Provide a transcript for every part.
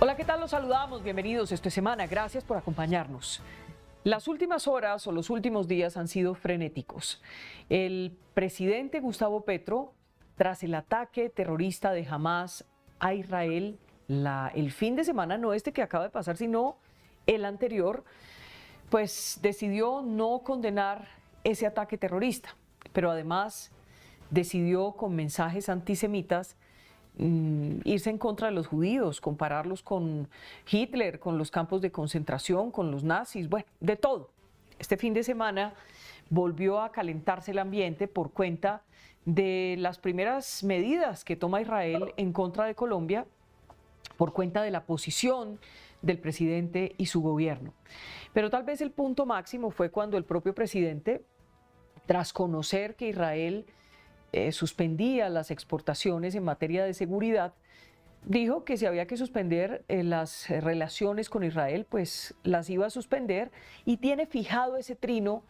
Hola, ¿qué tal? Los saludamos, bienvenidos esta semana, gracias por acompañarnos. Las últimas horas o los últimos días han sido frenéticos. El presidente Gustavo Petro, tras el ataque terrorista de Hamás a Israel, el fin de semana, no este que acaba de pasar, sino el anterior, pues decidió no condenar ese ataque terrorista, pero además decidió con mensajes antisemitas irse en contra de los judíos, compararlos con Hitler, con los campos de concentración, con los nazis, bueno, de todo. Este fin de semana volvió a calentarse el ambiente por cuenta de las primeras medidas que toma Israel en contra de Colombia, por cuenta de la posición del presidente y su gobierno. Pero tal vez el punto máximo fue cuando el propio presidente, tras conocer que Israel suspendía las exportaciones en materia de seguridad, dijo que si había que suspender las relaciones con Israel, pues las iba a suspender, y tiene fijado ese trino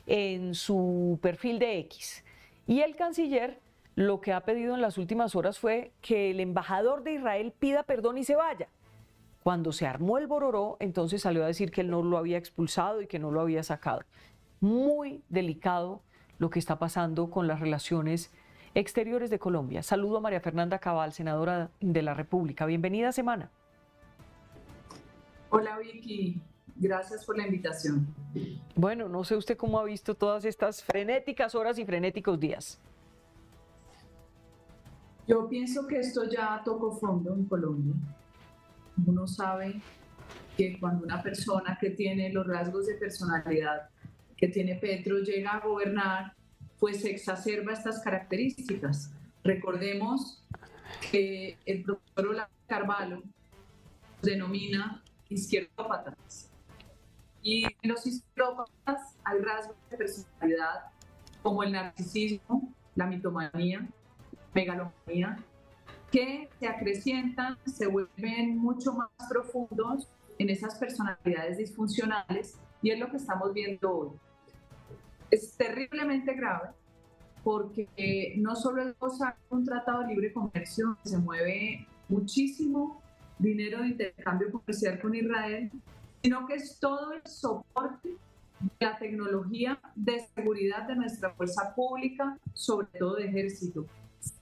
en su perfil de X. Y el canciller lo que ha pedido en las últimas horas fue que el embajador de Israel pida perdón y se vaya. Cuando se armó el bororó, entonces salió a decir que él no lo había expulsado y que no lo había sacado. Muy delicado lo que está pasando con las relaciones exteriores de Colombia. Saludo a María Fernanda Cabal, senadora de la República. Bienvenida a Semana. Hola Vicky, gracias por la invitación. Bueno, no sé usted cómo ha visto todas estas frenéticas horas y frenéticos días. Yo pienso que esto ya tocó fondo en Colombia. Uno sabe que cuando una persona que tiene los rasgos de personalidad que tiene Petro llega a gobernar, pues se exacerba estas características. Recordemos que el profesor Olavo Carvalho denomina izquierdópatas. Y en los izquierdópatas hay rasgos de personalidad como el narcisismo, la mitomanía, megalomanía, que se acrecientan, se vuelven mucho más profundos en esas personalidades disfuncionales, y es lo que estamos viendo hoy. Es terriblemente grave porque no solo es gozar un tratado de libre comercio, se mueve muchísimo dinero de intercambio comercial con Israel, sino que es todo el soporte de la tecnología de seguridad de nuestra fuerza pública, sobre todo de ejército,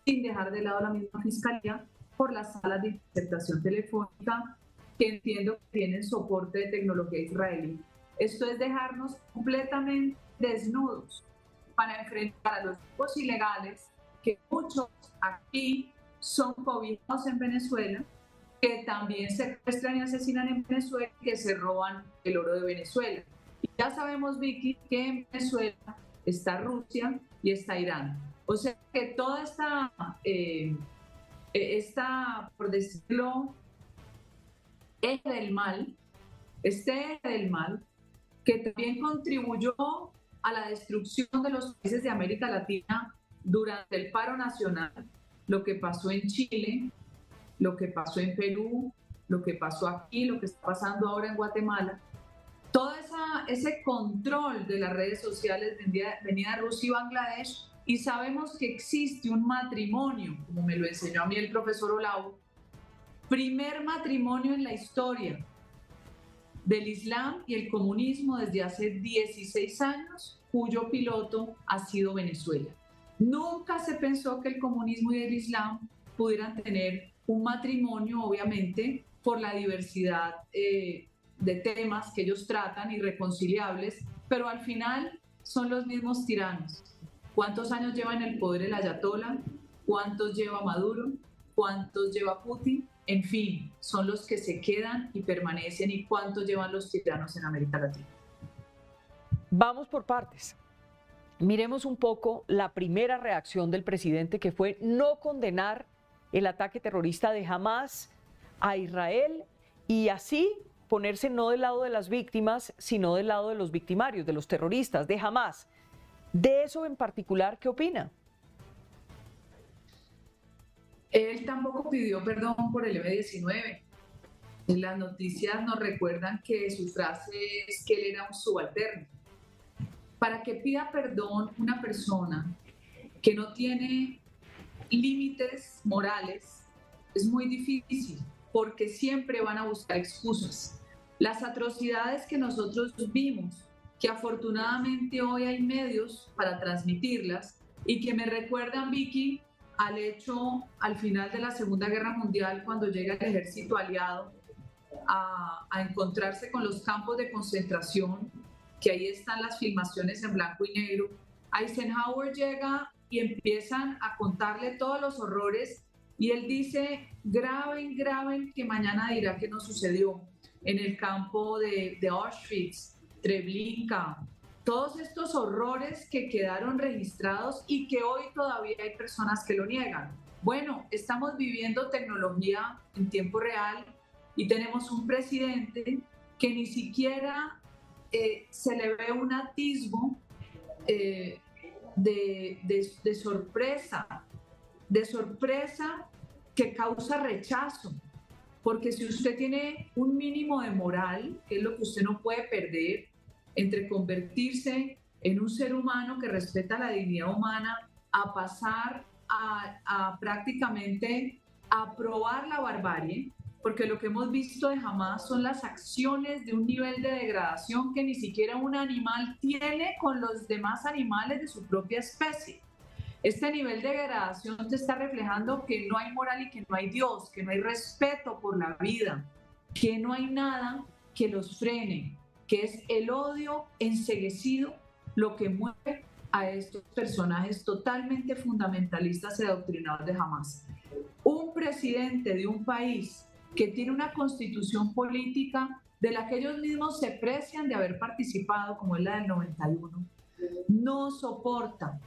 sin dejar de lado la misma fiscalía por las salas de interceptación telefónica que entiendo que tienen soporte de tecnología israelí. Esto es dejarnos completamente desnudos para enfrentar a los grupos ilegales, que muchos aquí son cobijados en Venezuela, que también secuestran y asesinan en Venezuela, que se roban el oro de Venezuela. Y ya sabemos, Vicky, que en Venezuela está Rusia y está Irán. O sea que toda esta, por decirlo, eje del mal, este eje del mal, que también contribuyó a la destrucción de los países de América Latina durante el paro nacional, lo que pasó en Chile, lo que pasó en Perú, lo que pasó aquí, lo que está pasando ahora en Guatemala. Todo ese control de las redes sociales venía de Rusia y Bangladesh, y sabemos que existe un matrimonio, como me lo enseñó a mí el profesor Olavo, primer matrimonio en la historia del Islam y el comunismo desde hace 16 años, cuyo piloto ha sido Venezuela. Nunca se pensó que el comunismo y el Islam pudieran tener un matrimonio, obviamente, por la diversidad de temas que ellos tratan, irreconciliables, pero al final son los mismos tiranos. ¿Cuántos años lleva en el poder el ayatolá? ¿Cuántos lleva Maduro? ¿Cuántos lleva Putin? En fin, son los que se quedan y permanecen. ¿Y cuántos llevan los tiranos en América Latina? Vamos por partes. Miremos un poco la primera reacción del presidente, que fue no condenar el ataque terrorista de Hamás a Israel, y así ponerse no del lado de las víctimas, sino del lado de los victimarios, de los terroristas, de Hamás. De eso en particular, ¿qué opina? Él tampoco pidió perdón por el M-19. Las noticias nos recuerdan que su frase es que él era un subalterno. Para que pida perdón una persona que no tiene límites morales es muy difícil. porque siempre van a buscar excusas. Las atrocidades que nosotros vimos, que afortunadamente hoy hay medios para transmitirlas y que me recuerdan, Vicky, al hecho al final de la Segunda Guerra Mundial, cuando llega el ejército aliado a encontrarse con los campos de concentración, que ahí están las filmaciones en blanco y negro. Eisenhower llega y empiezan a contarle todos los horrores y él dice: graben, graben, que mañana dirá que no sucedió. En el campo de Auschwitz, Treblinka, todos estos horrores que quedaron registrados y que hoy todavía hay personas que lo niegan. Bueno, estamos viviendo tecnología en tiempo real y tenemos un presidente que ni siquiera se le ve un atisbo de sorpresa que causa rechazo. Porque si usted tiene un mínimo de moral, que es lo que usted no puede perder, entre convertirse en un ser humano que respeta la dignidad humana, a pasar a prácticamente aprobar la barbarie, porque lo que hemos visto de Hamas son las acciones de un nivel de degradación que ni siquiera un animal tiene con los demás animales de su propia especie. Este nivel de degradación te está reflejando que no hay moral y que no hay Dios, que no hay respeto por la vida, que no hay nada que los frene, que es el odio enceguecido lo que mueve a estos personajes totalmente fundamentalistas y adoctrinados de Hamas. Un presidente de un país que tiene una constitución política de la que ellos mismos se precian de haber participado, como es la del 91, no soporta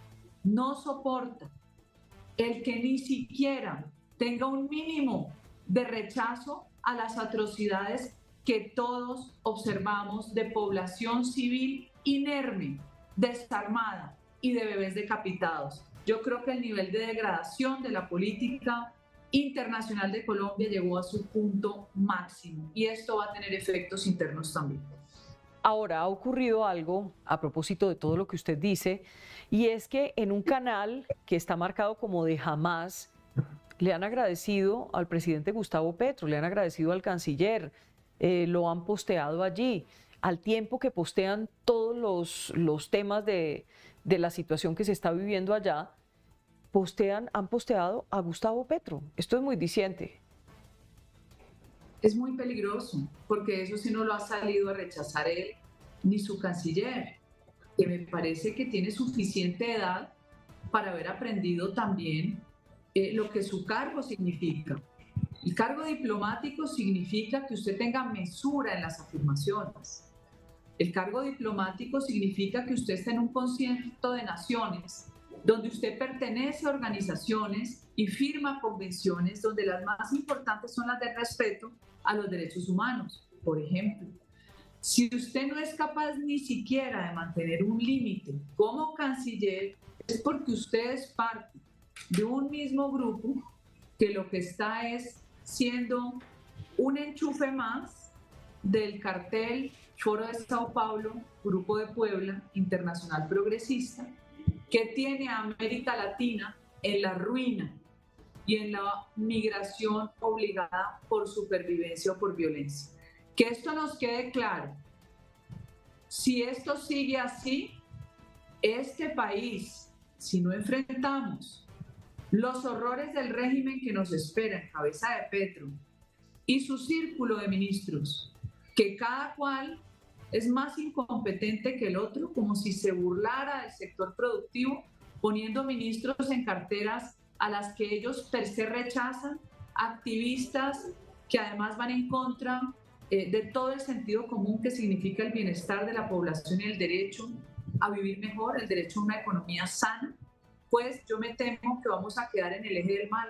el que ni siquiera tenga un mínimo de rechazo a las atrocidades que todos observamos de población civil inerme, desarmada y de bebés decapitados. Yo creo que el nivel de degradación de la política internacional de Colombia llegó a su punto máximo y esto va a tener efectos internos también. Ahora ha ocurrido algo a propósito de todo lo que usted dice, y es que en un canal que está marcado como de Hamas, le han agradecido al presidente Gustavo Petro, le han agradecido al canciller, lo han posteado allí, al tiempo que postean todos los temas de la situación que se está viviendo allá, han posteado a Gustavo Petro. Esto es muy diciente. Es muy peligroso, porque eso sí no lo ha salido a rechazar él ni su canciller, que me parece que tiene suficiente edad para haber aprendido también lo que su cargo significa. El cargo diplomático significa que usted tenga mesura en las afirmaciones. El cargo diplomático significa que usted esté en un concierto de naciones, donde usted pertenece a organizaciones y firma convenciones donde las más importantes son las del respeto a los derechos humanos, por ejemplo. Si usted no es capaz ni siquiera de mantener un límite como canciller, es porque usted es parte de un mismo grupo que lo que está es siendo un enchufe más del cartel Foro de Sao Paulo, Grupo de Puebla, Internacional Progresista, que tiene a América Latina en la ruina y en la migración obligada por supervivencia o por violencia. Que esto nos quede claro. Si esto sigue así, este país, si no enfrentamos los horrores del régimen que nos espera en cabeza de Petro y su círculo de ministros, que cada cual es más incompetente que el otro, como si se burlara del sector productivo, poniendo ministros en carteras a las que ellos per se rechazan, activistas que además van en contra de todo el sentido común que significa el bienestar de la población y el derecho a vivir mejor, el derecho a una economía sana, pues yo me temo que vamos a quedar en el eje del mal.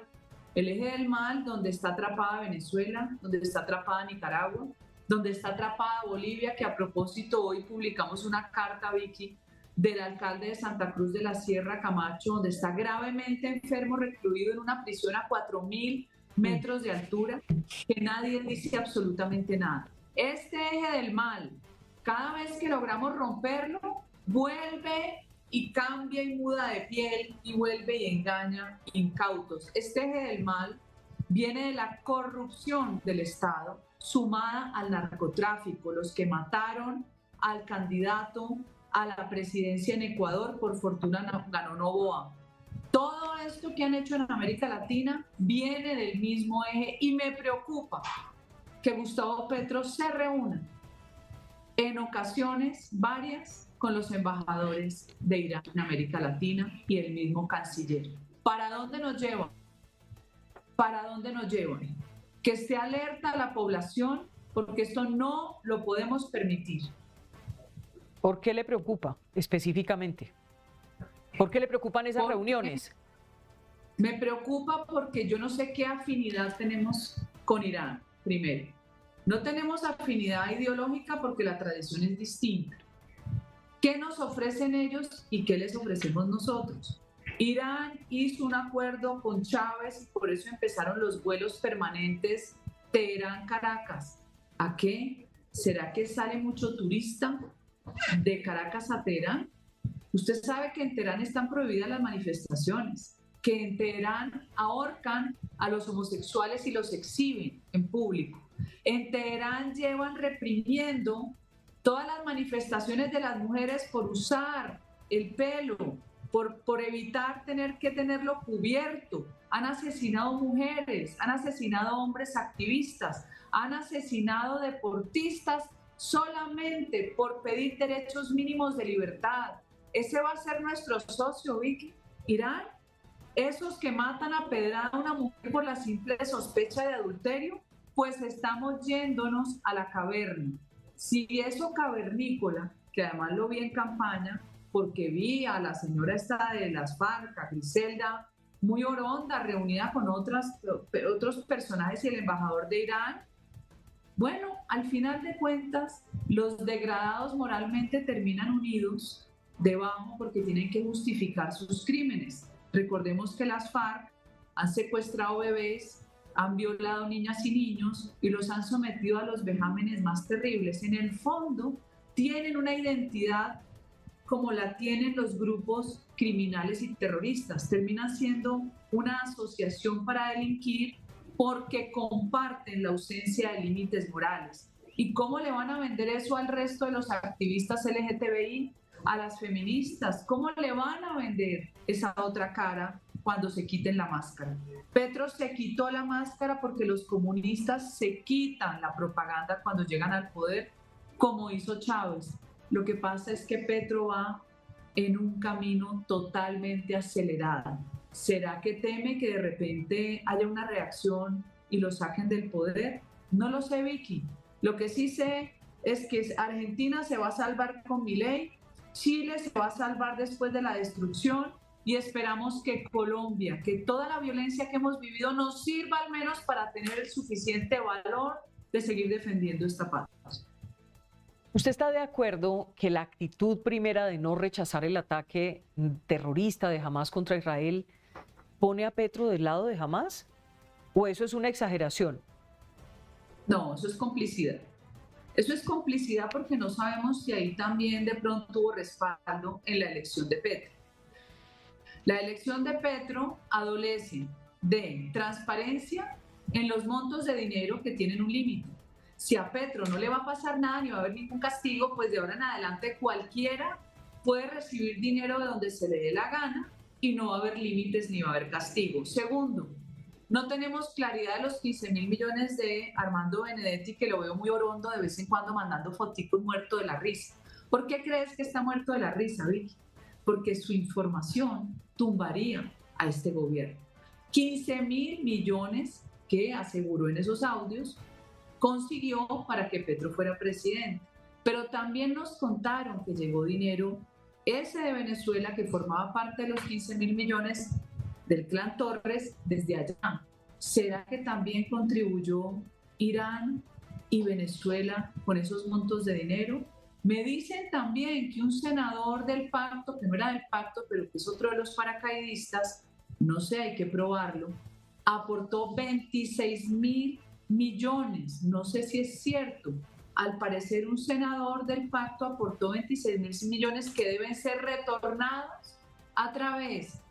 El eje del mal donde está atrapada Venezuela, donde está atrapada Nicaragua, donde está atrapada Bolivia, que a propósito hoy publicamos una carta, Vicky, del alcalde de Santa Cruz de la Sierra, Camacho, donde está gravemente enfermo, recluido en una prisión a 4.000 metros de altura, que nadie dice absolutamente nada. Este eje del mal, cada vez que logramos romperlo, vuelve y cambia y muda de piel y vuelve y engaña incautos. Este eje del mal viene de la corrupción del Estado, sumada al narcotráfico, los que mataron al candidato a la presidencia en Ecuador, por fortuna ganó Noboa. Todo esto que han hecho en América Latina viene del mismo eje y me preocupa que Gustavo Petro se reúna en ocasiones varias con los embajadores de Irán en América Latina y el mismo canciller. ¿Para dónde nos llevan? ¿Para dónde nos llevan? Que esté alerta a la población, porque esto no lo podemos permitir. ¿Por qué le preocupa específicamente? ¿Por qué le preocupan esas reuniones? Me preocupa porque yo no sé qué afinidad tenemos con Irán, primero. No tenemos afinidad ideológica porque la tradición es distinta. ¿Qué nos ofrecen ellos y qué les ofrecemos nosotros? Irán hizo un acuerdo con Chávez y por eso empezaron los vuelos permanentes Teherán-Caracas. ¿A qué? ¿Será que sale mucho turista de Caracas a Teherán? Usted sabe que en Teherán están prohibidas las manifestaciones, que en Teherán ahorcan a los homosexuales y los exhiben en público. En Teherán llevan reprimiendo todas las manifestaciones de las mujeres por usar el pelo, por evitar tener que tenerlo cubierto. Han asesinado mujeres, han asesinado hombres activistas, han asesinado deportistas solamente por pedir derechos mínimos de libertad. Ese va a ser nuestro socio, Vicky, Irán. Esos que matan a pedrada a una mujer por la simple sospecha de adulterio, pues estamos yéndonos a la caverna. Si eso cavernícola, que además lo vi en campaña, porque vi a la señora esta de las FARC, a Griselda, muy oronda, reunida con otros personajes y el embajador de Irán. Bueno, al final de cuentas, los degradados moralmente terminan unidos debajo porque tienen que justificar sus crímenes. Recordemos que las FARC han secuestrado bebés, han violado niñas y niños y los han sometido a los vejámenes más terribles. En el fondo, tienen una identidad como la tienen los grupos criminales y terroristas. Terminan siendo una asociación para delinquir porque comparten la ausencia de límites morales. ¿Y cómo le van a vender eso al resto de los activistas LGTBI, a las feministas? ¿Cómo le van a vender esa otra cara cuando se quiten la máscara? Petro se quitó la máscara porque los comunistas se quitan la propaganda cuando llegan al poder, como hizo Chávez. Lo que pasa es que Petro va en un camino totalmente acelerado. ¿Será que teme que de repente haya una reacción y lo saquen del poder? No lo sé, Vicky. Lo que sí sé es que Argentina se va a salvar con Milei, Chile se va a salvar después de la destrucción y esperamos que Colombia, que toda la violencia que hemos vivido nos sirva al menos para tener el suficiente valor de seguir defendiendo esta paz. ¿Usted está de acuerdo que la actitud primera de no rechazar el ataque terrorista de Hamás contra Israel pone a Petro del lado de Hamás? ¿O eso es una exageración? No, eso es complicidad. Eso es complicidad porque no sabemos si ahí también de pronto hubo respaldo en la elección de Petro. La elección de Petro adolece de transparencia en los montos de dinero que tienen un límite. Si a Petro no le va a pasar nada ni va a haber ningún castigo, pues de ahora en adelante cualquiera puede recibir dinero de donde se le dé la gana y no va a haber límites ni va a haber castigo. Segundo, no tenemos claridad de los 15.000 millones de Armando Benedetti, que lo veo muy orondo de vez en cuando mandando foticos muerto de la risa. ¿Por qué crees que está muerto de la risa, Vicky? Porque su información tumbaría a este gobierno. 15.000 millones que aseguró en esos audios consiguió para que Petro fuera presidente. Pero también nos contaron que llegó dinero ese de Venezuela que formaba parte de los 15.000 millones del clan Torres desde allá. ¿Será que también contribuyó Irán y Venezuela con esos montos de dinero? Me dicen también que un senador del pacto, que no era del pacto, pero que es otro de los paracaidistas, no sé, hay que probarlo, aportó 26.000 millones. No sé si es cierto. Al parecer un senador del pacto aportó 26.000 millones que deben ser retornados a través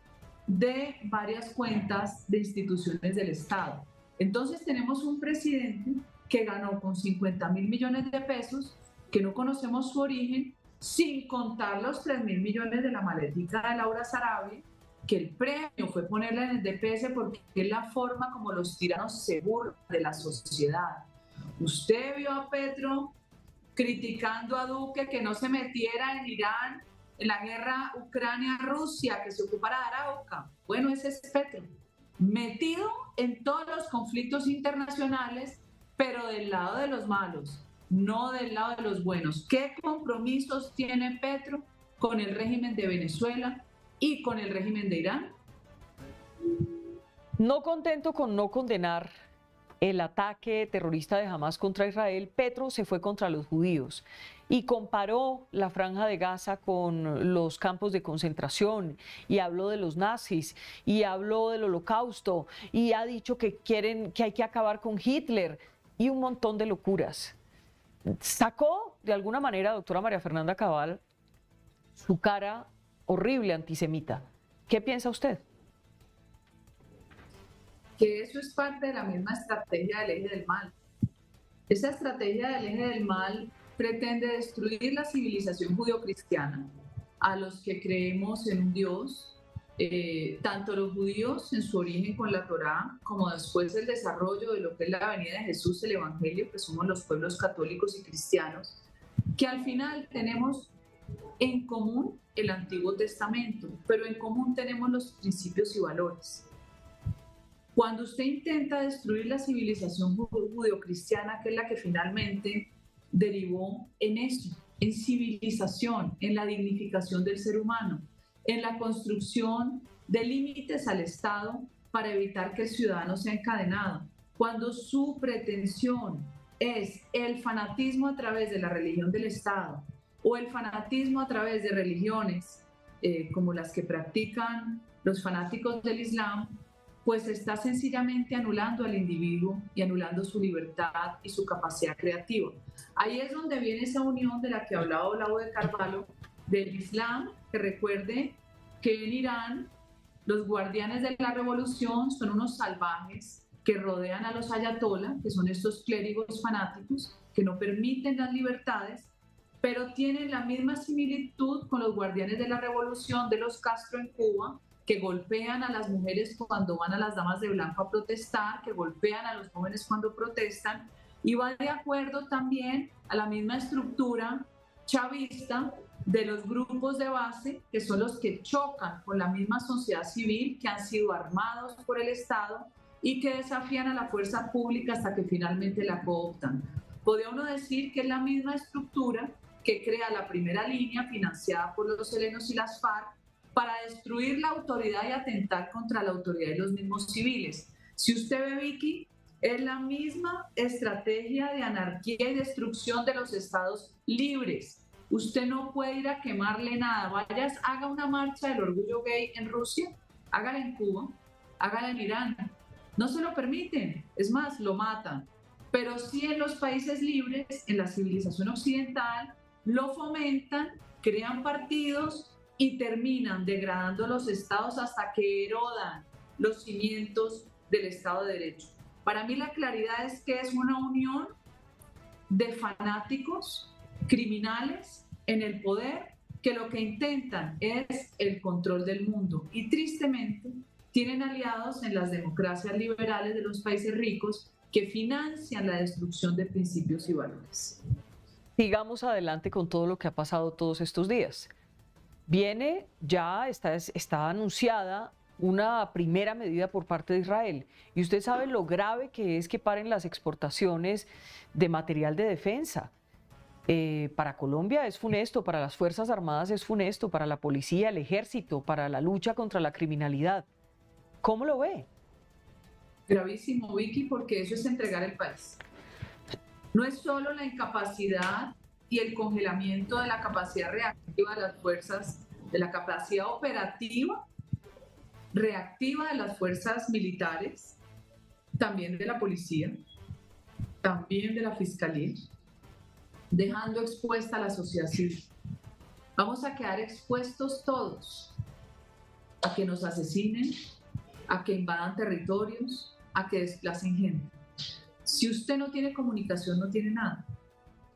de varias cuentas de instituciones del Estado. Entonces tenemos un presidente que ganó con 50.000 millones de pesos, que no conocemos su origen, sin contar los 3.000 millones de la maletica de Laura Sarabia, que el premio fue ponerla en el DPS porque es la forma como los tiranos se burlan de la sociedad. Usted vio a Petro criticando a Duque que no se metiera en Irán, en la guerra Ucrania-Rusia, que se ocupara de Arauca. Bueno, ese es Petro, metido en todos los conflictos internacionales, pero del lado de los malos, no del lado de los buenos. ¿Qué compromisos tiene Petro con el régimen de Venezuela y con el régimen de Irán? No contento con no condenar el ataque terrorista de Hamás contra Israel, Petro se fue contra los judíos y comparó la Franja de Gaza con los campos de concentración y habló de los nazis y habló del Holocausto y ha dicho que hay que acabar con Hitler y un montón de locuras. Sacó de alguna manera, doctora María Fernanda Cabal, su cara horrible antisemita. ¿Qué piensa usted? Que eso es parte de la misma estrategia del eje del mal. Esa estrategia del eje del mal pretende destruir la civilización judio-cristiana, a los que creemos en un Dios, tanto los judíos en su origen con la Torá, como después el desarrollo de lo que es la venida de Jesús, el Evangelio, que somos los pueblos católicos y cristianos, que al final tenemos en común el Antiguo Testamento, pero en común tenemos los principios y valores. Cuando usted intenta destruir la civilización judeocristiana, que es la que finalmente derivó en eso, en civilización, en la dignificación del ser humano, en la construcción de límites al Estado para evitar que el ciudadano sea encadenado, cuando su pretensión es el fanatismo a través de la religión del Estado o el fanatismo a través de religiones como las que practican los fanáticos del Islam, pues está sencillamente anulando al individuo y anulando su libertad y su capacidad creativa. Ahí es donde viene esa unión de la que hablaba Olavo de Carvalho, del Islam, que recuerde que en Irán los guardianes de la revolución son unos salvajes que rodean a los ayatollah, que son estos clérigos fanáticos que no permiten las libertades, pero tienen la misma similitud con los guardianes de la revolución de los Castro en Cuba, que golpean a las mujeres cuando van a las damas de blanco a protestar, que golpean a los jóvenes cuando protestan, y va de acuerdo también a la misma estructura chavista de los grupos de base, que son los que chocan con la misma sociedad civil, que han sido armados por el Estado y que desafían a la fuerza pública hasta que finalmente la cooptan. Podría uno decir que es la misma estructura que crea la primera línea financiada por los helenos y las FARC, para destruir la autoridad y atentar contra la autoridad de los mismos civiles. Si usted ve, Vicky, es la misma estrategia de anarquía y destrucción de los estados libres. Usted no puede ir a quemarle nada. Vayas, haga una marcha del orgullo gay en Rusia, hágala en Cuba, hágala en Irán. No se lo permiten, es más, lo matan. Pero sí en los países libres, en la civilización occidental, lo fomentan, crean partidos y terminan degradando los estados hasta que erodan los cimientos del Estado de Derecho. Para mí la claridad es que es una unión de fanáticos, criminales en el poder, que lo que intentan es el control del mundo y tristemente tienen aliados en las democracias liberales de los países ricos que financian la destrucción de principios y valores. Sigamos adelante con todo lo que ha pasado todos estos días. Viene, ya está anunciada una primera medida por parte de Israel. Y usted sabe lo grave que es que paren las exportaciones de material de defensa. Para Colombia es funesto, para las Fuerzas Armadas es funesto, para la policía, el ejército, para la lucha contra la criminalidad. ¿Cómo lo ve? Gravísimo, Vicky, porque eso es entregar el país. No es solo la incapacidad y el congelamiento de la capacidad reactiva de las fuerzas, de la capacidad operativa reactiva de las fuerzas militares, también de la policía, también de la fiscalía, dejando expuesta a la sociedad civil. Vamos a quedar expuestos todos a que nos asesinen, a que invadan territorios, a que desplacen gente. Si usted no tiene comunicación, no tiene nada.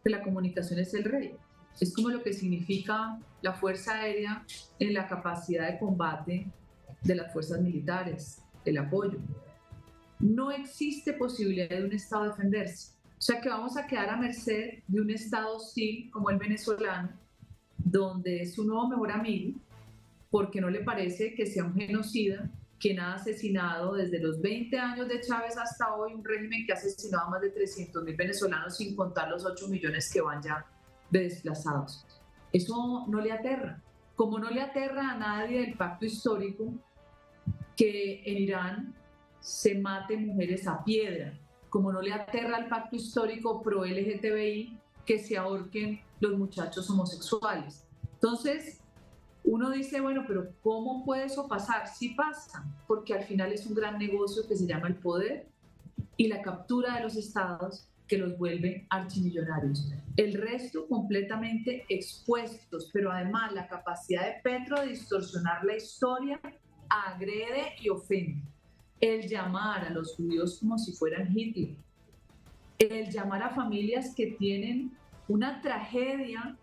Que la comunicación es el rey. Es como lo que significa la Fuerza Aérea en la capacidad de combate de las fuerzas militares, el apoyo. No existe posibilidad de un Estado defenderse. O sea que vamos a quedar a merced de un Estado hostil como el venezolano, donde es su nuevo mejor amigo, porque no le parece que sea un genocida quien ha asesinado desde los 20 años de Chávez hasta hoy, un régimen que ha asesinado a más de 300.000 venezolanos, sin contar los 8 millones que van ya de desplazados. Eso no le aterra. Como no le aterra a nadie el pacto histórico que en Irán se maten mujeres a piedra, como no le aterra al pacto histórico pro LGTBI que se ahorquen los muchachos homosexuales. Entonces, uno dice, bueno, pero ¿cómo puede eso pasar? Sí pasa, porque al final es un gran negocio que se llama el poder y la captura de los estados que los vuelve archimillonarios. El resto completamente expuestos, pero además la capacidad de Petro de distorsionar la historia agrede y ofende. El llamar a los judíos como si fueran Hitler, el llamar a familias que tienen una tragedia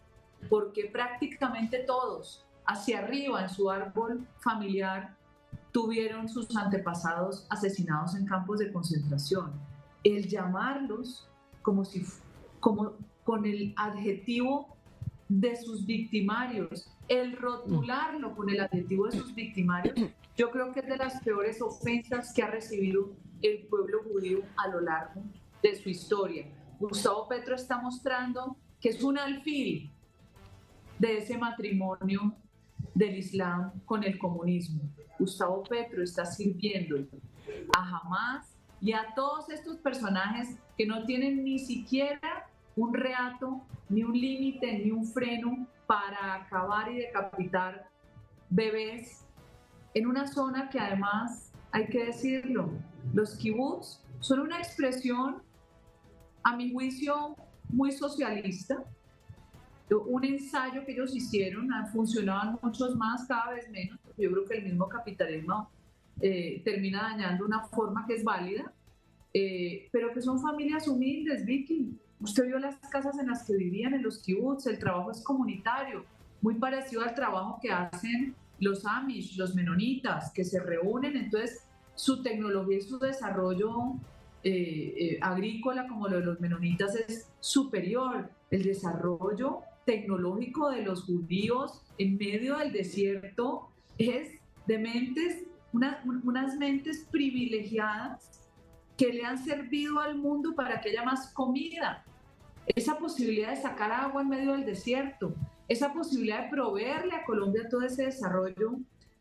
porque prácticamente todos hacia arriba en su árbol familiar tuvieron sus antepasados asesinados en campos de concentración. El llamarlos como con el adjetivo de sus victimarios, el rotularlo con el adjetivo de sus victimarios, yo creo que es de las peores ofensas que ha recibido el pueblo judío a lo largo de su historia. Gustavo Petro está mostrando que es un alfil de ese matrimonio del Islam con el comunismo. Gustavo Petro está sirviendo a Hamas y a todos estos personajes que no tienen ni siquiera un reato, ni un límite, ni un freno para acabar y decapitar bebés en una zona que además, hay que decirlo, los kibutz son una expresión, a mi juicio, muy socialista. Un ensayo que ellos hicieron, funcionaban muchos más, cada vez menos, porque yo creo que el mismo capitalismo termina dañando una forma que es válida, pero que son familias humildes, Vicky. Usted vio las casas en las que vivían en los kibutz, el trabajo es comunitario, muy parecido al trabajo que hacen los Amish, los menonitas, que se reúnen, entonces su tecnología y su desarrollo agrícola como lo de los menonitas es superior. El desarrollo tecnológico de los judíos en medio del desierto es de mentes, unas mentes privilegiadas que le han servido al mundo para que haya más comida. Esa posibilidad de sacar agua en medio del desierto, esa posibilidad de proveerle a Colombia todo ese desarrollo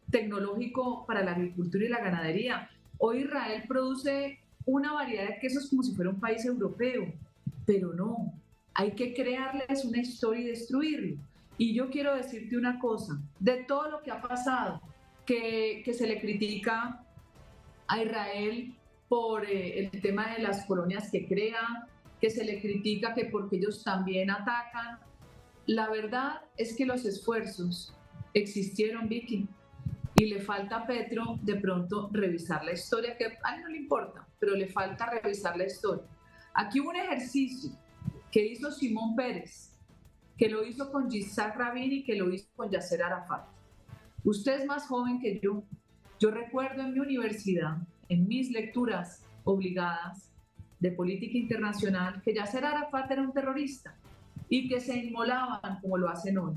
tecnológico para la agricultura y la ganadería. Hoy Israel produce una variedad de quesos como si fuera un país europeo, pero no, hay que crearles una historia y destruirlo. Y yo quiero decirte una cosa, de todo lo que ha pasado, que se le critica a Israel por el tema de las colonias que crea, que se le critica que porque ellos también atacan. La verdad es que los esfuerzos existieron, Vicky, y le falta a Petro de pronto revisar la historia, que a él no le importa, pero le falta revisar la historia. Aquí hubo un ejercicio que hizo Simón Pérez, que lo hizo con Yitzhak Rabin y que lo hizo con Yasser Arafat. Usted es más joven que yo. Yo recuerdo en mi universidad, en mis lecturas obligadas de política internacional, que Yasser Arafat era un terrorista y que se inmolaban como lo hacen hoy.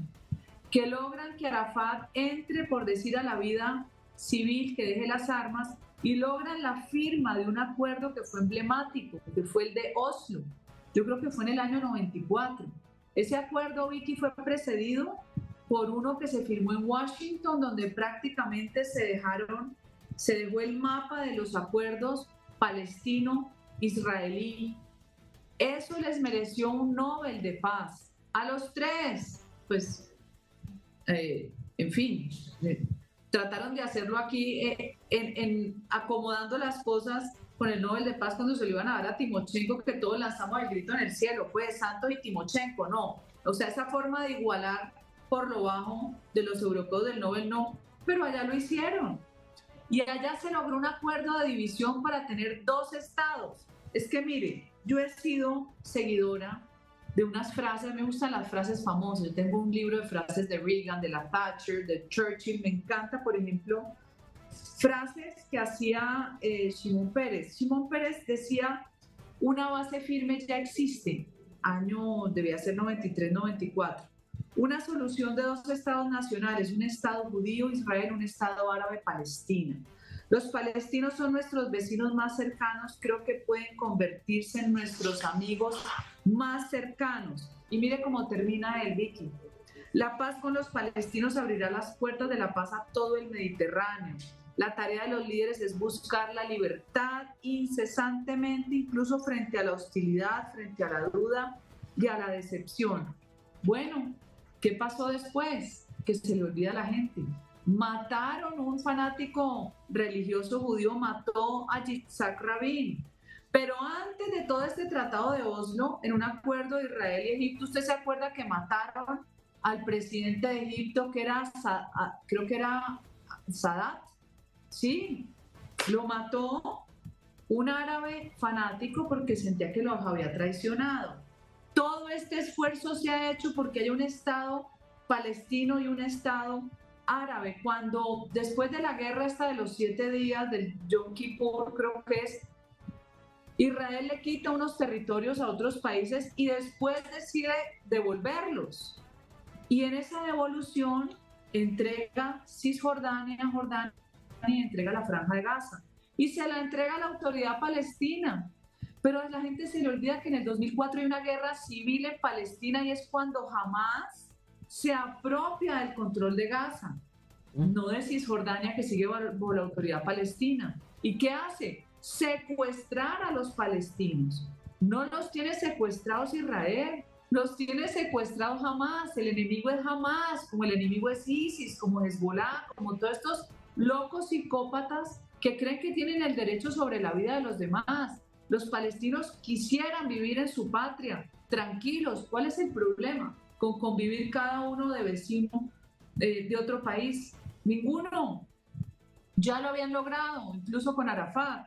Que logran que Arafat entre, por decir, a la vida civil, que deje las armas, y logran la firma de un acuerdo que fue emblemático, que fue el de Oslo. Yo creo que fue en el año 94. Ese acuerdo, Vicky, fue precedido por uno que se firmó en Washington, donde prácticamente se dejó el mapa de los acuerdos palestino-israelí. Eso les mereció un Nobel de Paz. A los tres, pues, en fin, trataron de hacerlo aquí acomodando las cosas con el Nobel de Paz cuando se lo iban a dar a Timochenko, que todos lanzamos el grito en el cielo, pues Santos y Timochenko, no. O sea, esa forma de igualar por lo bajo de los europeos del Nobel, no, pero allá lo hicieron. y allá se logró un acuerdo de división para tener 2 estados. Es que mire, yo he sido seguidora de unas frases, me gustan las frases famosas, yo tengo un libro de frases de Reagan, de la Thatcher, de Churchill, me encanta, por ejemplo, frases que hacía Shimon Peres. Shimon Peres decía, una base firme ya existe, año debía ser 93-94. Una solución de 2 estados nacionales, un estado judío, Israel, un estado árabe, Palestina. Los palestinos son nuestros vecinos más cercanos, creo que pueden convertirse en nuestros amigos más cercanos. Y mire cómo termina el Vicky. La paz con los palestinos abrirá las puertas de la paz a todo el Mediterráneo. La tarea de los líderes es buscar la libertad incesantemente, incluso frente a la hostilidad, frente a la duda y a la decepción. Bueno, ¿qué pasó después? Que se le olvida a la gente. Mataron, un fanático religioso judío mató a Yitzhak Rabin. Pero antes de todo este tratado de Oslo, en un acuerdo de Israel y Egipto, ¿usted se acuerda que mataron al presidente de Egipto, que era, creo que era Sadat? Sí, lo mató un árabe fanático porque sentía que los había traicionado. Todo este esfuerzo se ha hecho porque hay un Estado palestino y un Estado árabe. Cuando después de la guerra esta de los 7 días del Yom Kippur, creo que es, Israel le quita unos territorios a otros países y después decide devolverlos. Y en esa devolución entrega Cisjordania a Jordania y entrega la Franja de Gaza. Y se la entrega a la autoridad palestina. Pero a la gente se le olvida que en el 2004 hay una guerra civil en Palestina y es cuando Hamás se apropia del control de Gaza, no de Cisjordania, que sigue bajo la autoridad palestina. ¿Y qué hace? Secuestrar a los palestinos. No los tiene secuestrados Israel, los tiene secuestrados Hamás. El enemigo es Hamás, como el enemigo es ISIS, como Hezbollah, como todos estos locos psicópatas que creen que tienen el derecho sobre la vida de los demás. Los palestinos quisieran vivir en su patria, tranquilos. ¿Cuál es el problema con convivir cada uno de vecino de otro país? Ninguno. Ya lo habían logrado, incluso con Arafat.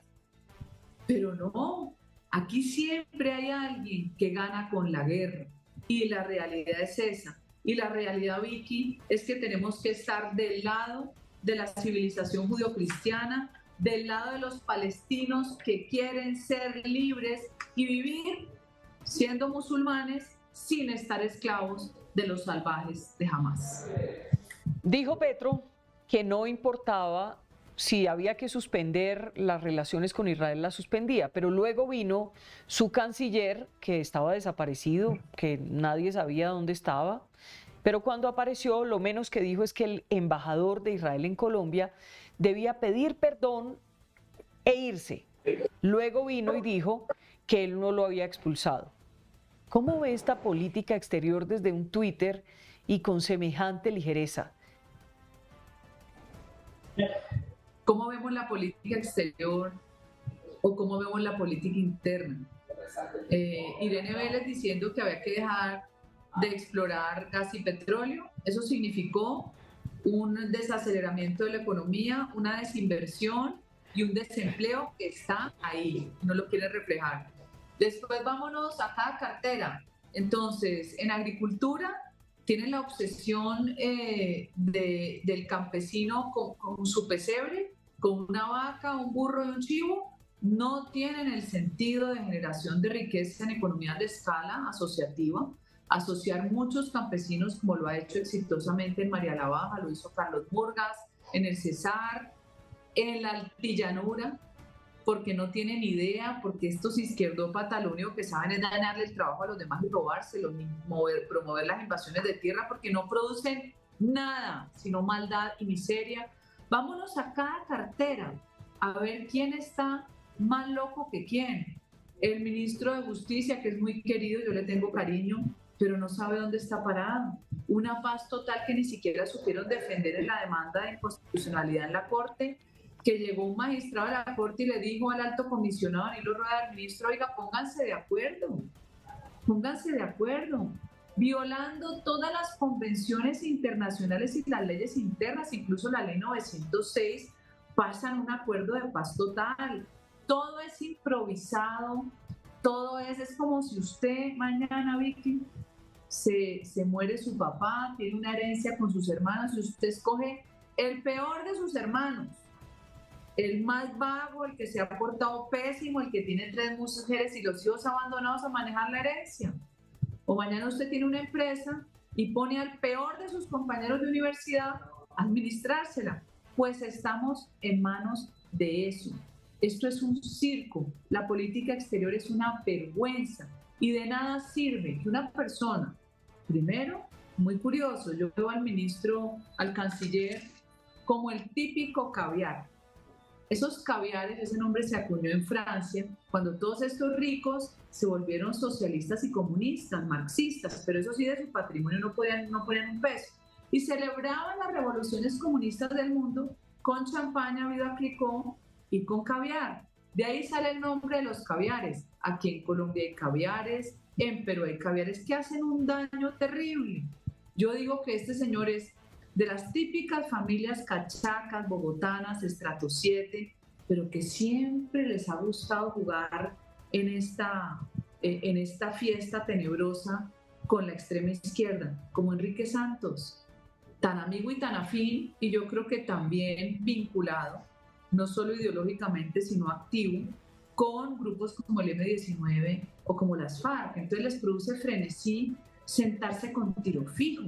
Pero no, aquí siempre hay alguien que gana con la guerra. Y la realidad es esa. Y la realidad, Vicky, es que tenemos que estar del lado de la civilización judio-cristiana, del lado de los palestinos que quieren ser libres y vivir siendo musulmanes sin estar esclavos de los salvajes de Hamás. Dijo Petro que no importaba si había que suspender las relaciones con Israel, las suspendía, pero luego vino su canciller, que estaba desaparecido, que nadie sabía dónde estaba, pero cuando apareció, lo menos que dijo es que el embajador de Israel en Colombia debía pedir perdón e irse. Luego vino y dijo que él no lo había expulsado. ¿Cómo ve esta política exterior desde un Twitter y con semejante ligereza? ¿Cómo vemos la política exterior o cómo vemos la política interna? Irene Vélez diciendo que había que dejar de explorar gas y petróleo, eso significó un desaceleramiento de la economía, una desinversión y un desempleo que está ahí, no lo quiere reflejar. Después vámonos a cada cartera. Entonces, en agricultura tienen la obsesión del campesino con su pesebre, con una vaca, un burro y un chivo. No tienen el sentido de generación de riqueza en economías de escala asociativa. Asociar muchos campesinos, como lo ha hecho exitosamente en María la Baja, lo hizo Carlos Murgas, en el Cesar, en la Altillanura, porque no tienen idea, porque estos izquierdópatas lo único que saben es ganarle el trabajo a los demás y robárselo, ni promover las invasiones de tierra, porque no producen nada, sino maldad y miseria. Vámonos a cada cartera a ver quién está más loco que quién. El ministro de Justicia, que es muy querido, yo le tengo cariño, pero no sabe dónde está parado. Una paz total que ni siquiera supieron defender en la demanda de inconstitucionalidad en la Corte, que llegó un magistrado de la Corte y le dijo al alto comisionado Danilo Rueda, al ministro, oiga, pónganse de acuerdo, violando todas las convenciones internacionales y las leyes internas, incluso la ley 906, pasan un acuerdo de paz total. Todo es improvisado, todo es como si usted mañana, Vicky, se muere su papá, tiene una herencia con sus hermanos y usted escoge el peor de sus hermanos, el más vago, el que se ha portado pésimo, el que tiene 3 mujeres y los hijos abandonados a manejar la herencia. O mañana usted tiene una empresa y pone al peor de sus compañeros de universidad a administrársela. Pues estamos en manos de eso. Esto es un circo. La política exterior es una vergüenza y de nada sirve que una persona, primero, muy curioso, yo veo al ministro, al canciller, como el típico caviar. Esos caviares, ese nombre se acuñó en Francia cuando todos estos ricos se volvieron socialistas y comunistas, marxistas, pero eso sí, de su patrimonio no ponían un peso. Y celebraban las revoluciones comunistas del mundo con champaña, vida Clicquot y con caviar. De ahí sale el nombre de los caviares. Aquí en Colombia hay caviares, en Perú hay caviares que hacen un daño terrible. Yo digo que este señor es de las típicas familias cachacas, bogotanas, estrato 7, pero que siempre les ha gustado jugar en esta fiesta tenebrosa con la extrema izquierda, como Enrique Santos, tan amigo y tan afín, y yo creo que también vinculado, no solo ideológicamente, sino activo, con grupos como el M-19 o como las FARC. Entonces les produce frenesí sentarse con tiro fijo.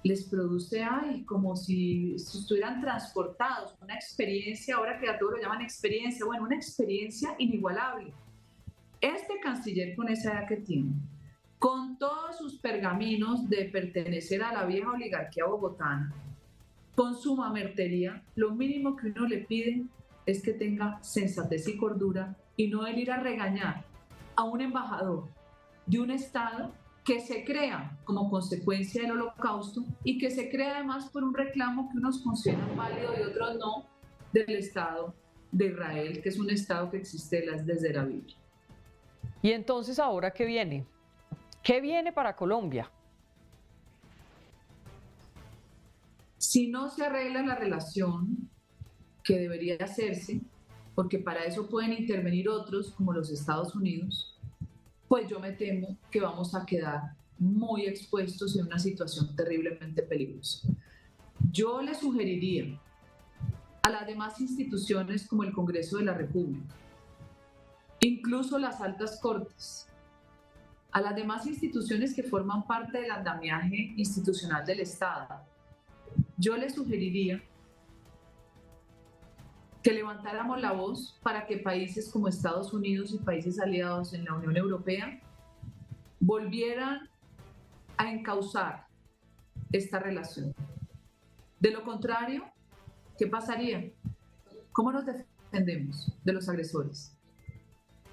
Les produce, como si estuvieran transportados, una experiencia, ahora que a todos lo llaman experiencia, bueno, una experiencia inigualable. Este canciller con esa edad que tiene, con todos sus pergaminos de pertenecer a la vieja oligarquía bogotana, con su mamertería, lo mínimo que uno le pide es que tenga sensatez y cordura y no el ir a regañar a un embajador de un Estado que se crea como consecuencia del Holocausto y que se crea además por un reclamo que unos consideran válido y otros no, del Estado de Israel, que es un Estado que existe desde la Biblia. Y entonces, ¿ahora qué viene? ¿Qué viene para Colombia? Si no se arregla la relación que debería hacerse, porque para eso pueden intervenir otros como los Estados Unidos, pues yo me temo que vamos a quedar muy expuestos en una situación terriblemente peligrosa. Yo le sugeriría a las demás instituciones como el Congreso de la República, incluso las altas cortes, a las demás instituciones que forman parte del andamiaje institucional del Estado, yo les sugeriría que levantáramos la voz para que países como Estados Unidos y países aliados en la Unión Europea volvieran a encauzar esta relación. De lo contrario, ¿qué pasaría? ¿Cómo nos defendemos de los agresores?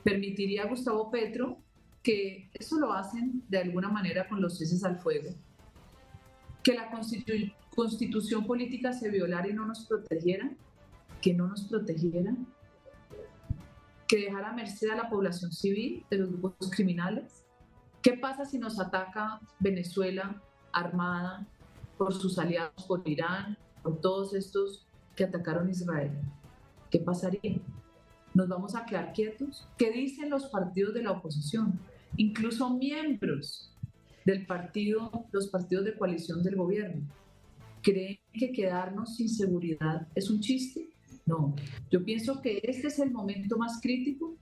¿Permitiría a Gustavo Petro que eso lo hacen de alguna manera con los ceses al fuego? ¿Que la constitución política se violara y no nos protegiera? ¿Que no nos protegiera? ¿Que dejara merced a la población civil de los grupos criminales? ¿Qué pasa si nos ataca Venezuela armada por sus aliados, por Irán, por todos estos que atacaron Israel? ¿Qué pasaría? ¿Nos vamos a quedar quietos? ¿Qué dicen los partidos de la oposición? Incluso miembros del partido, los partidos de coalición del gobierno. ¿Creen que quedarnos sin seguridad es un chiste? No, yo pienso que este es el momento más crítico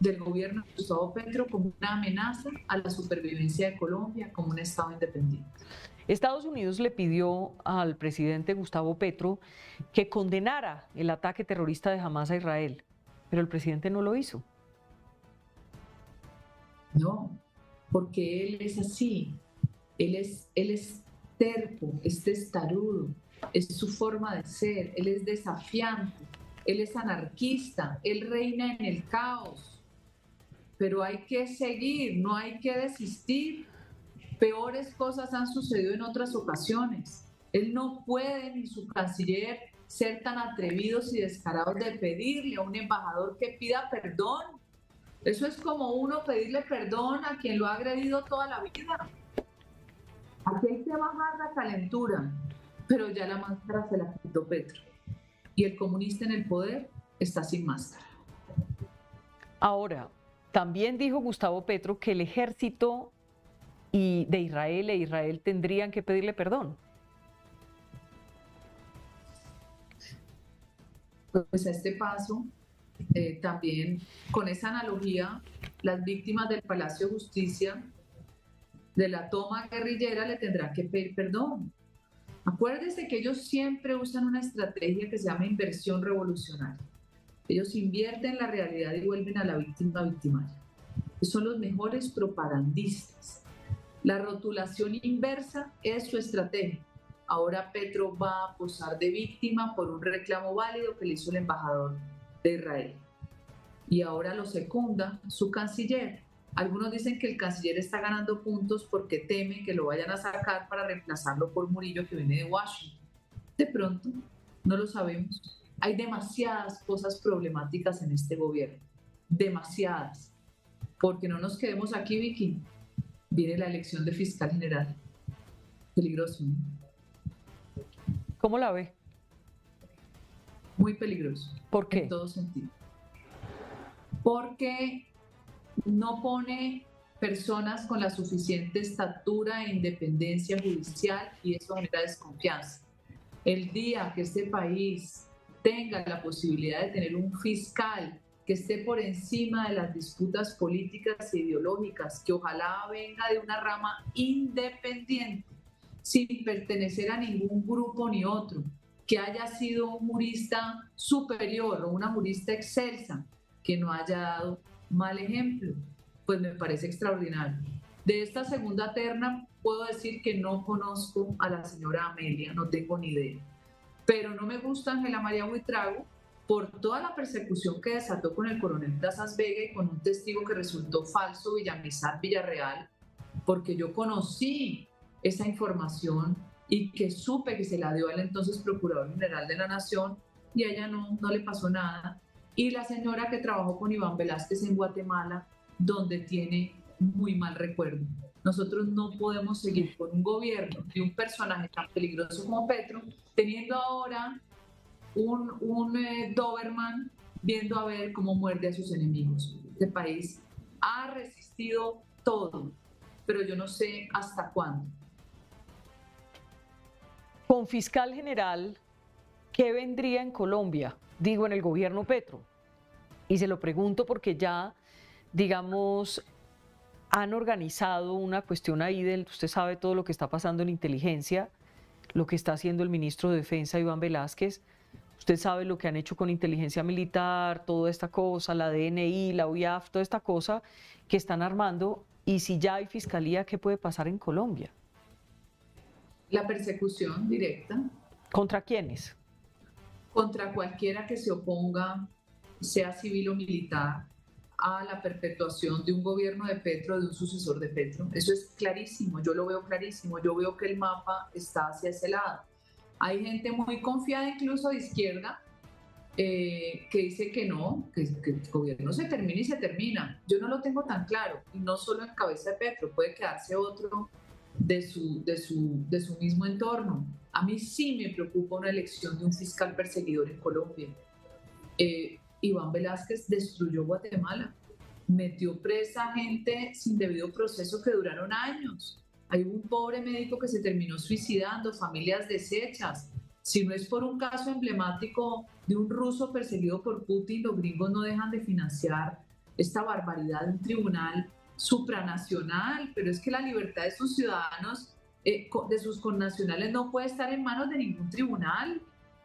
del gobierno de Gustavo Petro como una amenaza a la supervivencia de Colombia como un Estado independiente. Estados Unidos le pidió al presidente Gustavo Petro que condenara el ataque terrorista de Hamás a Israel, pero el presidente no lo hizo. No, porque él es así, él es terco, es testarudo, es su forma de ser, él es desafiante, él es anarquista, él reina en el caos, pero hay que seguir, no hay que desistir. Peores cosas han sucedido en otras ocasiones. Él no puede, ni su canciller, ser tan atrevidos y descarados de pedirle a un embajador que pida perdón. Eso es como uno pedirle perdón a quien lo ha agredido toda la vida. Aquí hay que bajar la calentura, pero ya la máscara se la quitó Petro. y el comunista en el poder está sin máscara. Ahora, también dijo Gustavo Petro que el ejército de Israel e Israel tendrían que pedirle perdón. Pues a este paso, también con esa analogía, las víctimas del Palacio de Justicia de la toma guerrillera le tendrán que pedir perdón. Acuérdense que ellos siempre usan una estrategia que se llama inversión revolucionaria. Ellos invierten la realidad y vuelven a la víctima victimaria. Son los mejores propagandistas. La rotulación inversa es su estrategia. Ahora Petro va a posar de víctima por un reclamo válido que le hizo el embajador de Israel. Y ahora lo secunda su canciller. Algunos dicen que el canciller está ganando puntos porque teme que lo vayan a sacar para reemplazarlo por Murillo, que viene de Washington. De pronto, no lo sabemos. Hay demasiadas cosas problemáticas en este gobierno. Demasiadas. Porque no nos quedemos aquí, Vicky. Viene la elección de fiscal general. Peligroso, ¿no? ¿Cómo la ve? Muy peligroso. ¿Por qué? En todo sentido. Porque no pone personas con la suficiente estatura e independencia judicial y eso genera desconfianza. El día que este país tenga la posibilidad de tener un fiscal que esté por encima de las disputas políticas e ideológicas, que ojalá venga de una rama independiente, sin pertenecer a ningún grupo ni otro, que haya sido un jurista superior o una jurista excelsa, que no haya dado mal ejemplo, pues me parece extraordinario. De esta segunda terna puedo decir que no conozco a la señora Amelia, no tengo ni idea, pero no me gusta Ángela María Buitrago por toda la persecución que desató con el coronel Plazas Vega y con un testigo que resultó falso, Villamizar Villarreal, porque yo conocí esa información y que supe que se la dio al entonces Procurador General de la Nación y a ella no le pasó nada. Y la señora que trabajó con Iván Velázquez en Guatemala, donde tiene muy mal recuerdo. Nosotros no podemos seguir con un gobierno de un personaje tan peligroso como Petro, teniendo ahora un Doberman viendo a ver cómo muerde a sus enemigos. Este país ha resistido todo, pero yo no sé hasta cuándo. Con fiscal general, ¿qué vendría en Colombia? Digo, en el gobierno Petro. Y se lo pregunto porque ya, digamos, han organizado una cuestión ahí usted sabe todo lo que está pasando en inteligencia, lo que está haciendo el ministro de Defensa, Iván Velázquez. Usted sabe lo que han hecho con inteligencia militar, toda esta cosa, la DNI, la UIAF, toda esta cosa que están armando. Y si ya hay fiscalía, ¿qué puede pasar en Colombia? La persecución directa. ¿Contra quiénes? Contra cualquiera que se oponga, sea civil o militar, a la perpetuación de un gobierno de Petro, de un sucesor de Petro. Eso es clarísimo, yo lo veo clarísimo. Yo veo que el mapa está hacia ese lado. Hay gente muy confiada, incluso de izquierda, que dice que no, que el gobierno se termina y se termina. Yo no lo tengo tan claro, y no solo en cabeza de Petro, puede quedarse otro de su mismo entorno. A mí sí me preocupa una elección de un fiscal perseguidor en Colombia. Iván Velázquez destruyó Guatemala, metió presa a gente sin debido proceso que duraron años. Hay un pobre médico que se terminó suicidando, familias deshechas. Si no es por un caso emblemático de un ruso perseguido por Putin, los gringos no dejan de financiar esta barbaridad de un tribunal supranacional, pero es que la libertad de sus ciudadanos, de sus connacionales, no puede estar en manos de ningún tribunal.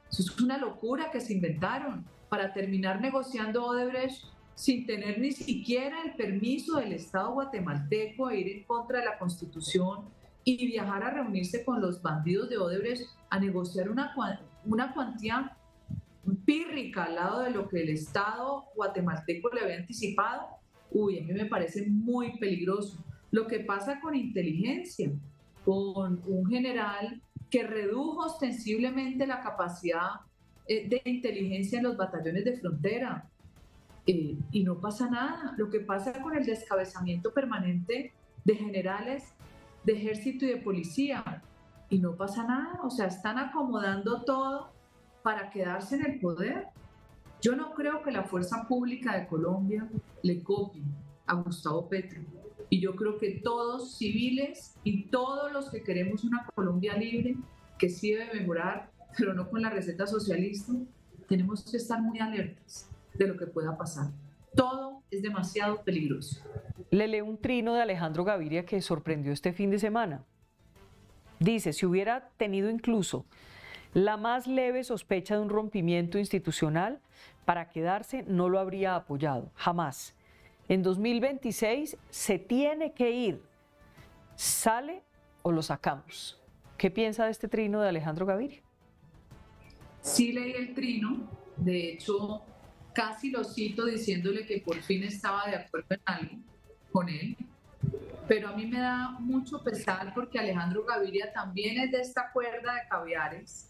Eso es una locura que se inventaron para terminar negociando Odebrecht sin tener ni siquiera el permiso del Estado guatemalteco a ir en contra de la Constitución y viajar a reunirse con los bandidos de Odebrecht a negociar una cuantía pírrica al lado de lo que el Estado guatemalteco le había anticipado. Uy, a mí me parece muy peligroso. Lo que pasa con inteligencia, con un general que redujo ostensiblemente la capacidad de inteligencia en los batallones de frontera, y no pasa nada. Lo que pasa con el descabezamiento permanente de generales de ejército y de policía, y no pasa nada. O sea, están acomodando todo para quedarse en el poder. Yo no creo que la fuerza pública de Colombia le copie a Gustavo Petro. Y yo creo que todos, civiles y todos los que queremos una Colombia libre, que sí debe mejorar, pero no con la receta socialista, tenemos que estar muy alertas de lo que pueda pasar. Todo es demasiado peligroso. Le leo un trino de Alejandro Gaviria que sorprendió este fin de semana. Dice, si hubiera tenido incluso la más leve sospecha de un rompimiento institucional, para quedarse no lo habría apoyado, jamás. En 2026 se tiene que ir. ¿Sale o lo sacamos? ¿Qué piensa de este trino de Alejandro Gaviria? Sí leí el trino, de hecho casi lo cito diciéndole que por fin estaba de acuerdo en algo con él, pero a mí me da mucho pesar porque Alejandro Gaviria también es de esta cuerda de caviares,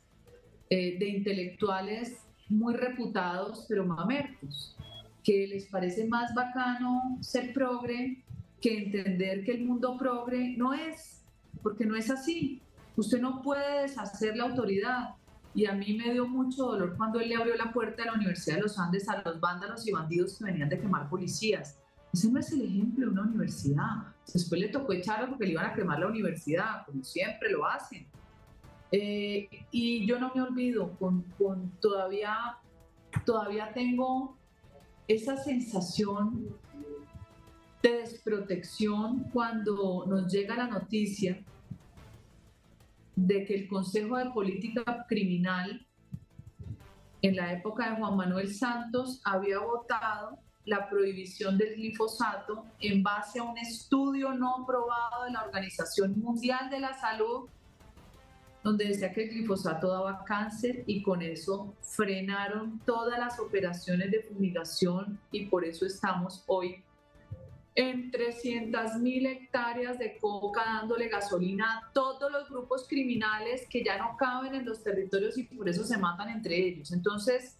de intelectuales muy reputados pero mamertos, que les parece más bacano ser progre que entender que el mundo progre no es, porque no es así. Usted no puede deshacer la autoridad. Y a mí me dio mucho dolor cuando él le abrió la puerta de la Universidad de los Andes a los vándalos y bandidos que venían de quemar policías. Ese no es el ejemplo de una universidad. Después le tocó echarlo porque le iban a quemar la universidad, como siempre lo hacen. Y yo no me olvido, todavía tengo esa sensación de desprotección cuando nos llega la noticia de que el Consejo de Política Criminal, en la época de Juan Manuel Santos, había votado la prohibición del glifosato en base a un estudio no aprobado de la Organización Mundial de la Salud, donde decía que el glifosato daba cáncer, y con eso frenaron todas las operaciones de fumigación, y por eso estamos hoy en 300.000 hectáreas de coca dándole gasolina a todos los grupos criminales que ya no caben en los territorios y por eso se matan entre ellos. Entonces,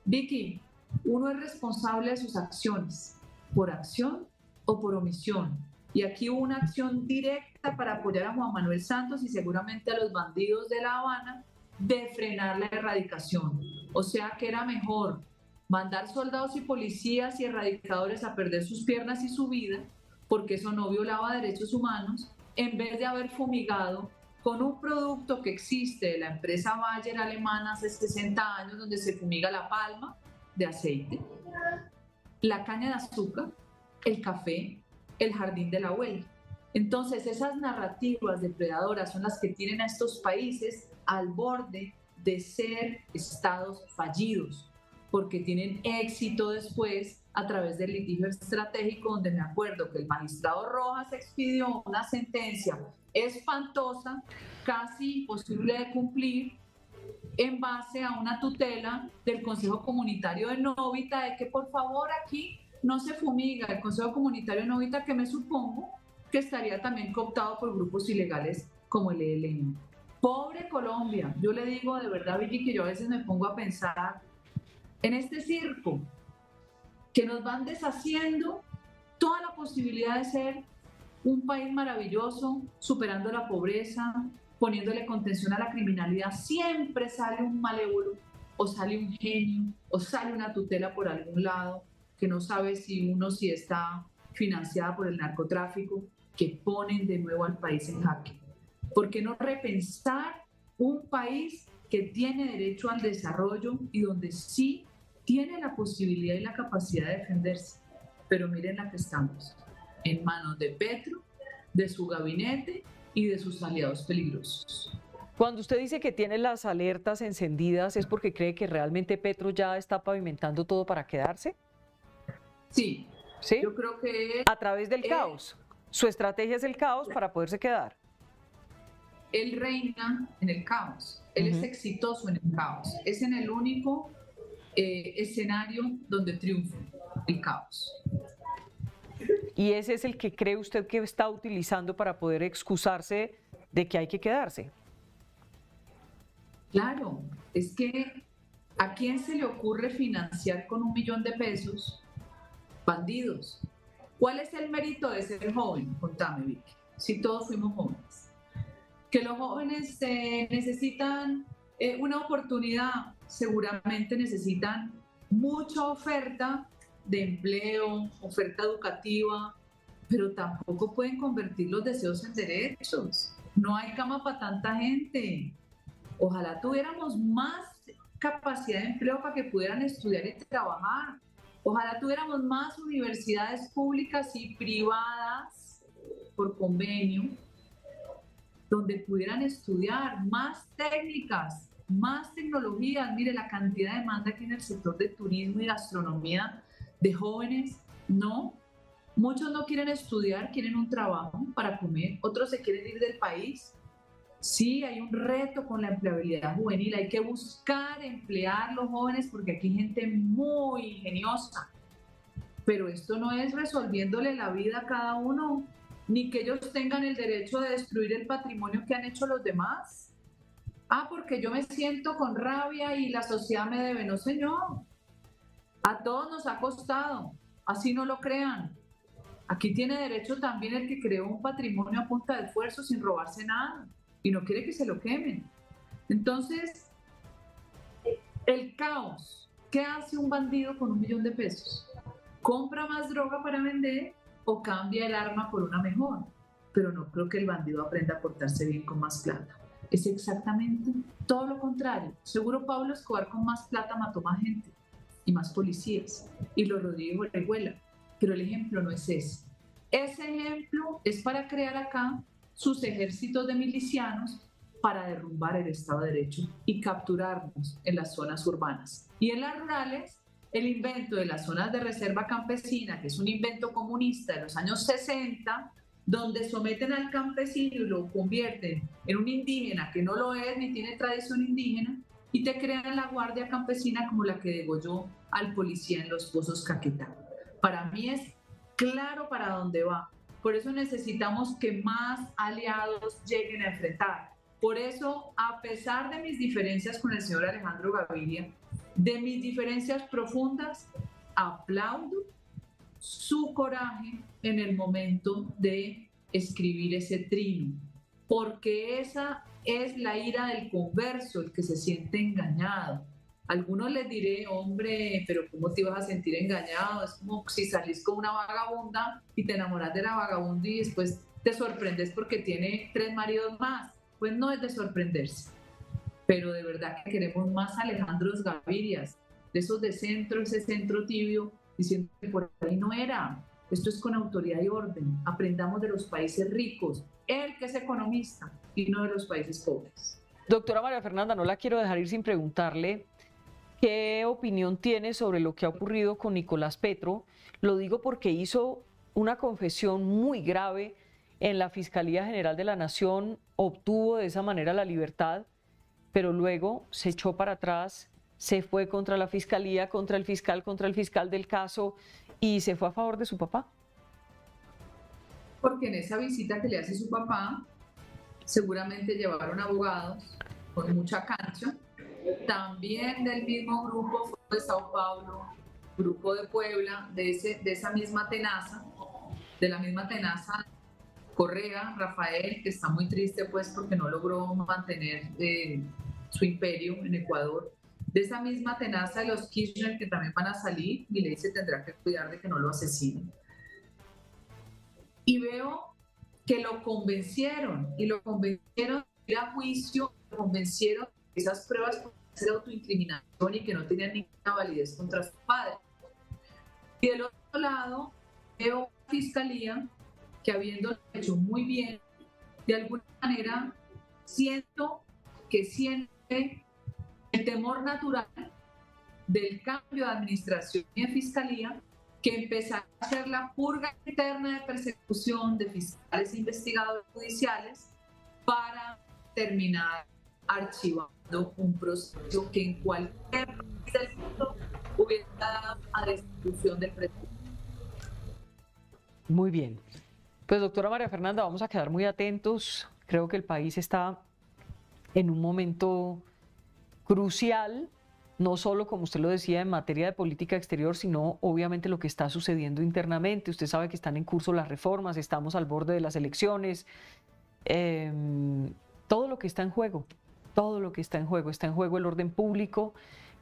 Vicky, uno es responsable de sus acciones, por acción o por omisión. Y aquí hubo una acción directa para apoyar a Juan Manuel Santos y seguramente a los bandidos de La Habana de frenar la erradicación. O sea que era mejor mandar soldados y policías y erradicadores a perder sus piernas y su vida, porque eso no violaba derechos humanos, en vez de haber fumigado con un producto que existe de la empresa Bayer alemana hace 60 años, donde se fumiga la palma de aceite, la caña de azúcar, el café, el jardín de la abuela. Entonces, esas narrativas depredadoras son las que tienen a estos países al borde de ser estados fallidos, porque tienen éxito después a través del litigio estratégico, donde me acuerdo que el magistrado Rojas expidió una sentencia espantosa, casi imposible de cumplir, en base a una tutela del Consejo Comunitario de Novita, de que por favor aquí no se fumiga. El Consejo Comunitario de Novita, que me supongo que estaría también cooptado por grupos ilegales como el ELN. Pobre Colombia. Yo le digo de verdad, Vicky, que yo a veces me pongo a pensar en este circo, que nos van deshaciendo toda la posibilidad de ser un país maravilloso, superando la pobreza, poniéndole contención a la criminalidad. Siempre sale un malévolo, o sale un genio, o sale una tutela por algún lado, que no sabe si está financiada por el narcotráfico, que ponen de nuevo al país en jaque. ¿Por qué no repensar un país que tiene derecho al desarrollo y donde sí tiene la posibilidad y la capacidad de defenderse? Pero miren la que estamos, en manos de Petro, de su gabinete y de sus aliados peligrosos. Cuando usted dice que tiene las alertas encendidas, ¿es porque cree que realmente Petro ya está pavimentando todo para quedarse? Sí, ¿sí? Yo creo que a través del caos. Su estrategia es el caos para poderse quedar. Él reina en el caos, él es exitoso en el caos, es en el único escenario donde triunfa el caos. ¿Y ese es el que cree usted que está utilizando para poder excusarse de que hay que quedarse? Claro, es que ¿a quién se le ocurre financiar con $1 millón de pesos bandidos? ¿Cuál es el mérito de ser joven? Contame, Vicky, si todos fuimos jóvenes. Que los jóvenes necesitan una oportunidad. seguramente necesitan mucha oferta de empleo, oferta educativa, pero tampoco pueden convertir los deseos en derechos. No hay cama para tanta gente. Ojalá tuviéramos más capacidad de empleo para que pudieran estudiar y trabajar. Ojalá tuviéramos más universidades públicas y privadas por convenio, donde pudieran estudiar más técnicas, más tecnologías. Mire la cantidad de demanda que en el sector de turismo y gastronomía de jóvenes, no. Muchos no quieren estudiar, quieren un trabajo para comer, otros se quieren ir del país. Sí, hay un reto con la empleabilidad juvenil, hay que buscar emplear los jóvenes porque aquí hay gente muy ingeniosa, pero esto no es resolviéndole la vida a cada uno, ni que ellos tengan el derecho de destruir el patrimonio que han hecho los demás. Ah, porque yo me siento con rabia y la sociedad me debe. No, señor. A todos nos ha costado, así no lo crean. Aquí tiene derecho también el que creó un patrimonio a punta de esfuerzo sin robarse nada y no quiere que se lo quemen. Entonces, el caos. ¿Qué hace un bandido con 1 millón de pesos? ¿Compra más droga para vender o cambia el arma por una mejor? Pero no creo que el bandido aprenda a portarse bien con más plata. Es exactamente todo lo contrario. Seguro Pablo Escobar con más plata mató más gente y más policías, y los Rodrigo Orejuela. Pero el ejemplo no es ese. Ese ejemplo es para crear acá sus ejércitos de milicianos para derrumbar el Estado de Derecho y capturarnos en las zonas urbanas. Y en las rurales, el invento de las zonas de reserva campesina, que es un invento comunista de los años 60, donde someten al campesino y lo convierten en un indígena que no lo es ni tiene tradición indígena, y te crean la guardia campesina como la que degolló al policía en los Pozos Caquetá. Para mí es claro para dónde va. Por eso necesitamos que más aliados lleguen a enfrentar. Por eso, a pesar de mis diferencias con el señor Alejandro Gaviria, de mis diferencias profundas, aplaudo su coraje en el momento de escribir ese trino, porque esa es la ira del converso, el que se siente engañado. A algunos les diré, hombre, pero ¿cómo te ibas a sentir engañado? Es como si salís con una vagabunda y te enamoras de la vagabunda y después te sorprendes porque tiene 3 maridos más. Pues no es de sorprenderse. Pero de verdad que queremos más Alejandros Gavirias, de esos de centro, ese centro tibio, diciendo que por ahí no era. Esto es con autoridad y orden. Aprendamos de los países ricos, él que es economista, y no de los países pobres. Doctora María Fernanda, no la quiero dejar ir sin preguntarle qué opinión tiene sobre lo que ha ocurrido con Nicolás Petro. Lo digo porque hizo una confesión muy grave en la Fiscalía General de la Nación, obtuvo de esa manera la libertad, pero luego se echó para atrás, se fue contra la Fiscalía, contra el fiscal del caso y se fue a favor de su papá. Porque en esa visita que le hace su papá, seguramente llevaron abogados con mucha cancha, también del mismo grupo de Sao Paulo, grupo de Puebla, de esa misma tenaza, de la misma tenaza, Correa, Rafael, que está muy triste pues porque no logró mantener su imperio en Ecuador, de esa misma tenaza de los Kirchner que también van a salir, y le dice tendrá que cuidar de que no lo asesinen. Y veo que lo convencieron, y lo convencieron de ir a juicio, lo convencieron de esas pruebas por hacer autoincriminación y que no tenían ninguna validez contra su padre. Y del otro lado, veo una fiscalía que, habiendo hecho muy bien, de alguna manera siento que siente el temor natural del cambio de administración y de fiscalía, que empezará a hacer la purga interna de persecución de fiscales e investigadores judiciales para terminar archivando un proceso que en cualquier país del mundo hubiera dado a destitución del presidente. Muy bien. Pues doctora María Fernanda, vamos a quedar muy atentos. Creo que el país está en un momento crucial, no solo, como usted lo decía, en materia de política exterior, sino obviamente lo que está sucediendo internamente. Usted sabe que están en curso las reformas, estamos al borde de las elecciones, todo lo que está en juego. todo lo que está en juego el orden público,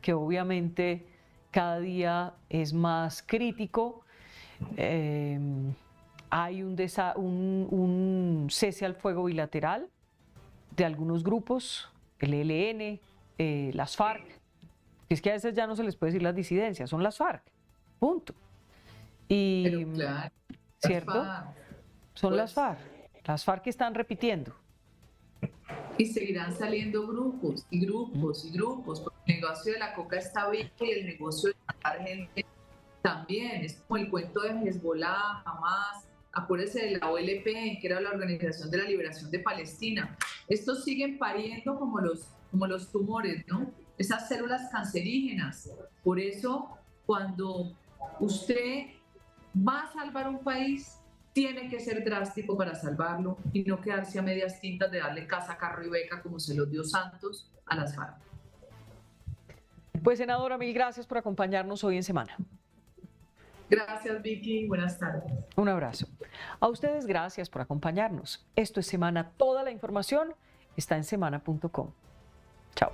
que obviamente cada día es más crítico. Hay un cese al fuego bilateral de algunos grupos, el ELN, las FARC, que es que a veces ya no se les puede decir las disidencias, son las FARC, punto. Y, Pero claro, ¿cierto? Son pues, las FARC que están repitiendo. y seguirán saliendo grupos y grupos y grupos, porque el negocio de la coca está vivo y el negocio de matar gente también. Es como el cuento de Hezbollah, Hamas, acuérdese de la OLP, que era la Organización de la Liberación de Palestina. Estos siguen pariendo como los tumores, ¿no? Esas células cancerígenas. Por eso, cuando usted va a salvar un país, tiene que ser drástico para salvarlo y no quedarse a medias tintas de darle casa, carro y beca como se los dio Santos a las FARC. Pues senadora, mil gracias por acompañarnos hoy en Semana. Gracias, Vicky. Buenas tardes. Un abrazo. A ustedes gracias por acompañarnos. Esto es Semana. Toda la información está en semana.com. Chao.